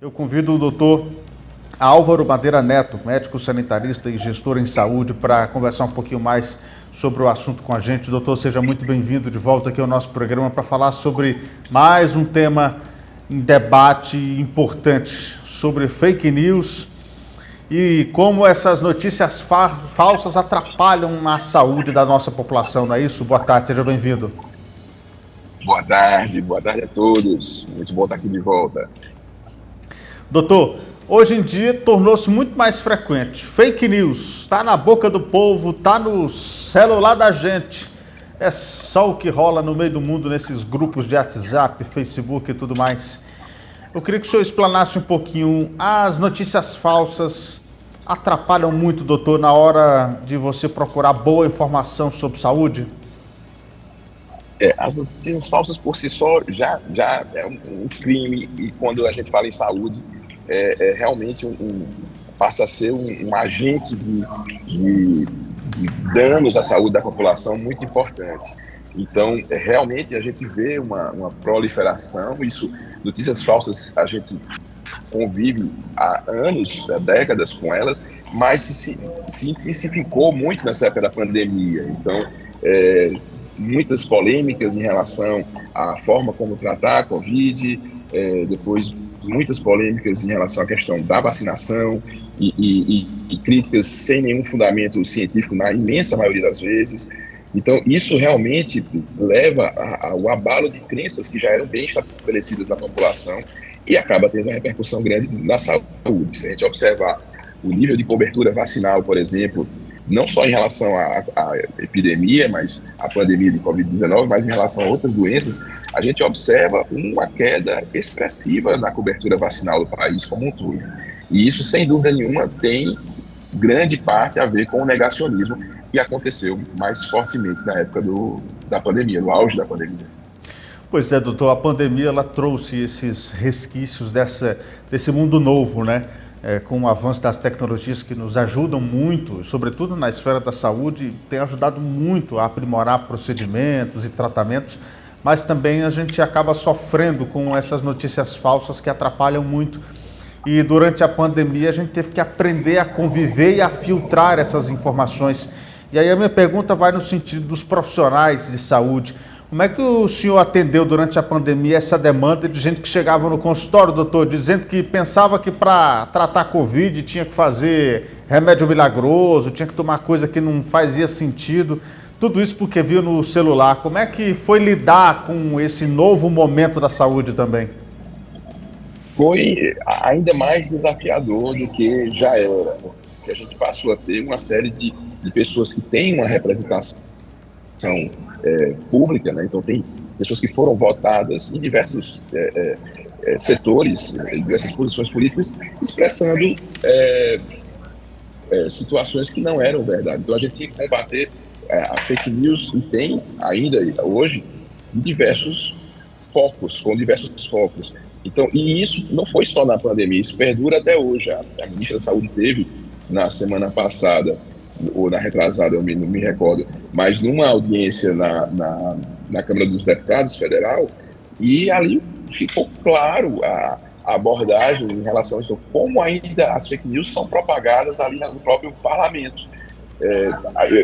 Eu convido o doutor Álvaro Madeira Neto, médico sanitarista e gestor em saúde, para conversar um pouquinho mais sobre o assunto com a gente. Doutor, seja muito bem-vindo de volta aqui ao nosso programa para falar sobre mais um tema em debate importante, sobre fake news e como essas notícias falsas atrapalham a saúde da nossa população, não é isso? Boa tarde, seja bem-vindo. Boa tarde a todos. Muito bom estar aqui de volta. Doutor, hoje em dia tornou-se muito mais frequente. Fake news está na boca do povo, está no celular da gente. É só o que rola no meio do mundo nesses grupos de WhatsApp, Facebook e tudo mais. Eu queria que o senhor explanasse um pouquinho. As notícias falsas atrapalham muito, doutor, na hora de você procurar boa informação sobre saúde? As notícias falsas por si só já é um crime, e quando a gente fala em saúde, realmente passa a ser um agente de danos à saúde da população muito importante. Então, realmente a gente vê uma proliferação. Notícias falsas, a gente convive há anos, há décadas com elas, mas se intensificou muito nessa época da pandemia. Então, muitas polêmicas em relação à forma como tratar a Covid, depois muitas polêmicas em relação à questão da vacinação e críticas sem nenhum fundamento científico na imensa maioria das vezes. Então, isso realmente leva ao abalo de crenças que já eram bem estabelecidas na população e acaba tendo uma repercussão grande na saúde. Se a gente observar o nível de cobertura vacinal, por exemplo, não só em relação à epidemia, mas à pandemia de Covid-19, mas em relação a outras doenças, a gente observa uma queda expressiva na cobertura vacinal do país como um todo. E isso, sem dúvida nenhuma, tem grande parte a ver com o negacionismo que aconteceu mais fortemente na época da pandemia, no auge da pandemia. Pois é, doutor, a pandemia ela trouxe esses resquícios desse mundo novo, né? Com o avanço das tecnologias que nos ajudam muito, sobretudo na esfera da saúde, tem ajudado muito a aprimorar procedimentos e tratamentos, mas também a gente acaba sofrendo com essas notícias falsas que atrapalham muito. E durante a pandemia a gente teve que aprender a conviver e a filtrar essas informações. E aí a minha pergunta vai no sentido dos profissionais de saúde. Como é que o senhor atendeu durante a pandemia essa demanda de gente que chegava no consultório, doutor, dizendo que pensava que para tratar Covid tinha que fazer remédio milagroso, tinha que tomar coisa que não fazia sentido, tudo isso porque viu no celular. Como é que foi lidar com esse novo momento da saúde também? Foi ainda mais desafiador do que já era, porque a gente passou a ter uma série de pessoas que têm uma representação pública, né? Então tem pessoas que foram votadas em diversos setores, em diversas posições políticas, expressando situações que não eram verdade. Então a gente tinha que combater a fake news, e tem ainda hoje diversos focos, com diversos focos. Então, e isso não foi só na pandemia, isso perdura até hoje. A ministra da Saúde teve na semana passada, ou na retrasada, eu não me recordo, mas numa audiência na Câmara dos Deputados Federal, e ali ficou claro a abordagem em relação a isso, como ainda as fake news são propagadas ali no próprio parlamento.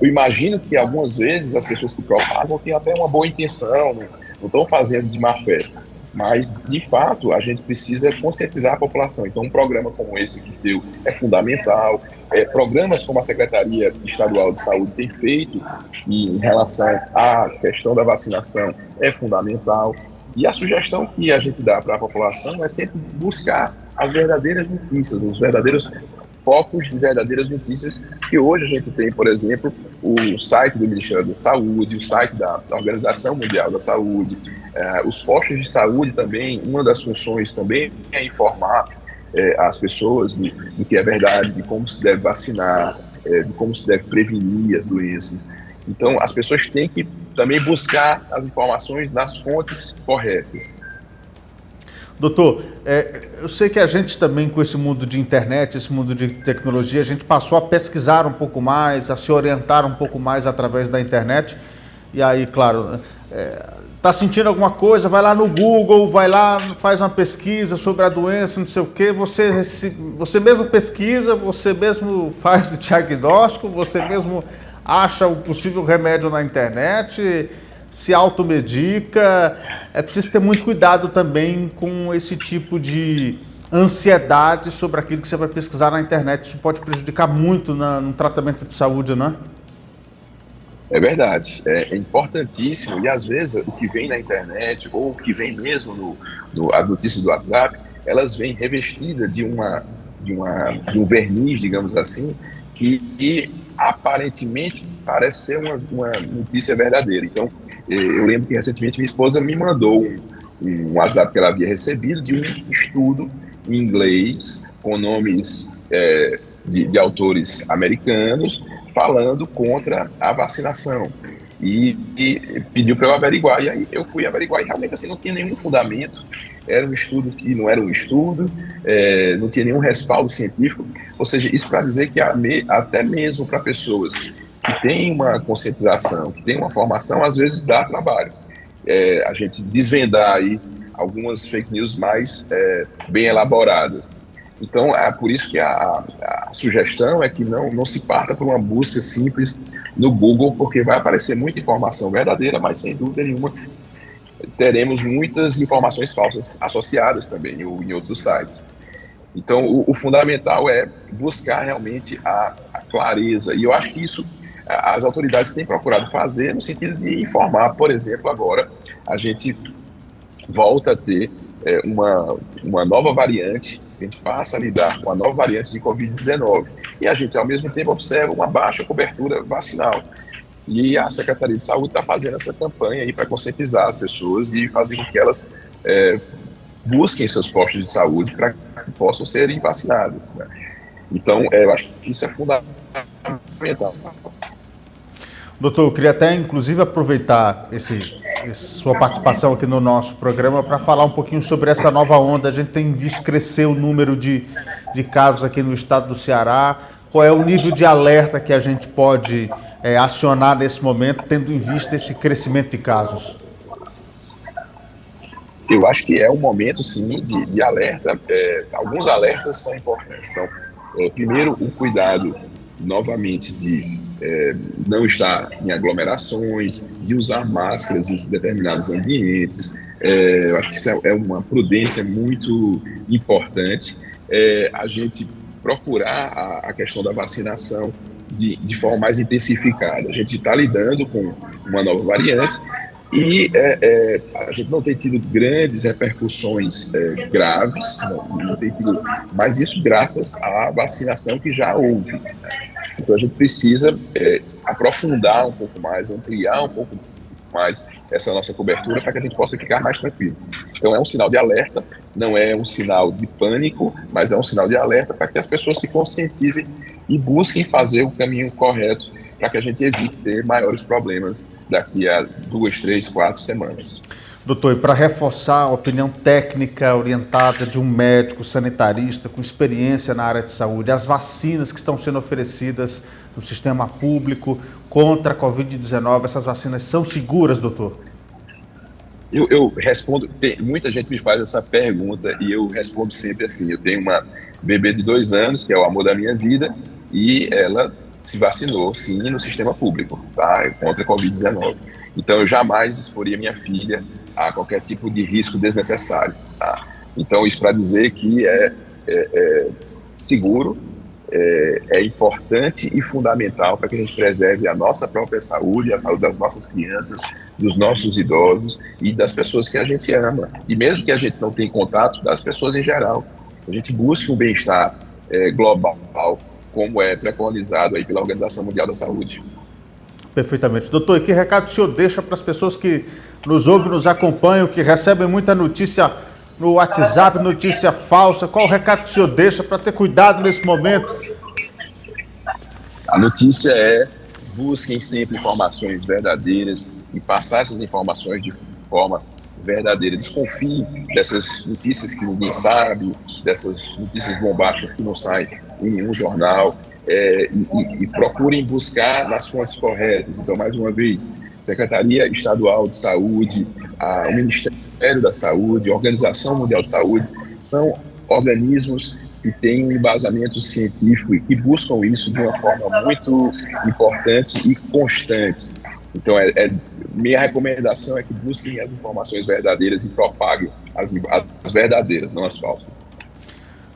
Eu imagino que algumas vezes as pessoas que propagam têm até uma boa intenção, não estão fazendo de má fé, mas de fato a gente precisa conscientizar a população. Então um programa como esse que deu é fundamental. Programas como a Secretaria Estadual de Saúde tem feito em relação à questão da vacinação é fundamental. E a sugestão que a gente dá para a população é sempre buscar as verdadeiras notícias, os verdadeiros focos de verdadeiras notícias, que hoje a gente tem, por exemplo, o site do Ministério da Saúde, o site da Organização Mundial da Saúde, os postos de saúde também. Uma das funções também é informar as pessoas do que é verdade, de como se deve vacinar, de como se deve prevenir as doenças. Então, as pessoas têm que também buscar as informações nas fontes corretas. Doutor, eu sei que a gente também, com esse mundo de internet, esse mundo de tecnologia, a gente passou a pesquisar um pouco mais, a se orientar um pouco mais através da internet. E aí, claro, Está sentindo alguma coisa, vai lá no Google, vai lá, faz uma pesquisa sobre a doença, não sei o quê, você mesmo pesquisa, você mesmo faz o diagnóstico, você mesmo acha o possível remédio na internet, se automedica. É preciso ter muito cuidado também com esse tipo de ansiedade sobre aquilo que você vai pesquisar na internet. Isso pode prejudicar muito no tratamento de saúde, não é? É verdade, é importantíssimo, e às vezes o que vem na internet ou o que vem mesmo as notícias do WhatsApp, elas vêm revestidas de um verniz, digamos assim, que aparentemente parece ser uma notícia verdadeira. Então, eu lembro que recentemente minha esposa me mandou um WhatsApp que ela havia recebido de um estudo em inglês com nomes de autores americanos, falando contra a vacinação, e pediu para eu averiguar, e aí eu fui averiguar, e realmente assim, não tinha nenhum fundamento, era um estudo que não era um estudo, não tinha nenhum respaldo científico, ou seja, isso para dizer que até mesmo para pessoas que têm uma conscientização, que têm uma formação, às vezes dá trabalho. A gente desvendar aí algumas fake news mais bem elaboradas. Então, é por isso que a sugestão é que não se parta por uma busca simples no Google, porque vai aparecer muita informação verdadeira, mas sem dúvida nenhuma teremos muitas informações falsas associadas também em outros sites. Então, o fundamental é buscar realmente a clareza, e eu acho que isso as autoridades têm procurado fazer no sentido de informar. Por exemplo, agora a gente volta a ter uma nova variante, a gente passa a lidar com a nova variante de Covid-19, e a gente, ao mesmo tempo, observa uma baixa cobertura vacinal. E a Secretaria de Saúde está fazendo essa campanha aí para conscientizar as pessoas e fazer com que elas busquem seus postos de saúde para que possam serem vacinadas, né? Então, eu acho que isso é fundamental. Doutor, eu queria até, inclusive, aproveitar sua participação aqui no nosso programa para falar um pouquinho sobre essa nova onda. A gente tem visto crescer o número de casos aqui no estado do Ceará. Qual é o nível de alerta que a gente pode acionar nesse momento, tendo em vista esse crescimento de casos? Eu acho que é um momento, sim, de alerta. Alguns alertas são importantes. Então, primeiro, o cuidado, novamente, de não estar em aglomerações, de usar máscaras em determinados ambientes. Eu acho que isso é uma prudência muito importante. A gente procurar a questão da vacinação de forma mais intensificada. A gente está lidando com uma nova variante e a gente não tem tido grandes repercussões graves, não tem tido, mas isso graças à vacinação que já houve, né? Então a gente precisa aprofundar um pouco mais, ampliar um pouco mais essa nossa cobertura para que a gente possa ficar mais tranquilo. Então é um sinal de alerta, não é um sinal de pânico, mas é um sinal de alerta para que as pessoas se conscientizem e busquem fazer o caminho correto para que a gente evite ter maiores problemas daqui a 2, 3, 4 semanas. Doutor, e para reforçar a opinião técnica orientada de um médico sanitarista com experiência na área de saúde, as vacinas que estão sendo oferecidas no sistema público contra a Covid-19, essas vacinas são seguras, doutor? Eu respondo, muita gente me faz essa pergunta e eu respondo sempre assim. Eu tenho uma bebê de 2 anos, que é o amor da minha vida, e ela se vacinou, sim, no sistema público, tá? Contra a Covid-19. Então, eu jamais exporia minha filha a qualquer tipo de risco desnecessário, tá? Então, isso para dizer que é seguro, é importante e fundamental para que a gente preserve a nossa própria saúde, a saúde das nossas crianças, dos nossos idosos e das pessoas que a gente ama. E mesmo que a gente não tenha contato, das pessoas em geral. A gente busca um bem-estar global, como é preconizado aí pela Organização Mundial da Saúde. Perfeitamente. Doutor, e que recado o senhor deixa para as pessoas que nos ouvem, nos acompanham, que recebem muita notícia no WhatsApp, notícia falsa? Qual o recado que o senhor deixa para ter cuidado nesse momento? A notícia é: busquem sempre informações verdadeiras e passar essas informações de forma verdadeira. Desconfiem dessas notícias que ninguém sabe, dessas notícias bombásticas que não saem em nenhum jornal. E procurem buscar nas fontes corretas. Então, mais uma vez, Secretaria Estadual de Saúde, o Ministério da Saúde, a Organização Mundial de Saúde, são organismos que têm um embasamento científico e que buscam isso de uma forma muito importante e constante. Então, minha recomendação é que busquem as informações verdadeiras e propaguem as verdadeiras, não as falsas.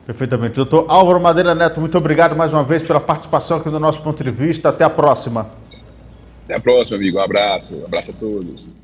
Perfeitamente. Doutor Álvaro Madeira Neto, muito obrigado mais uma vez pela participação aqui no nosso Ponto de Vista. Até a próxima. Até a próxima, amigo. Um abraço. Um abraço a todos.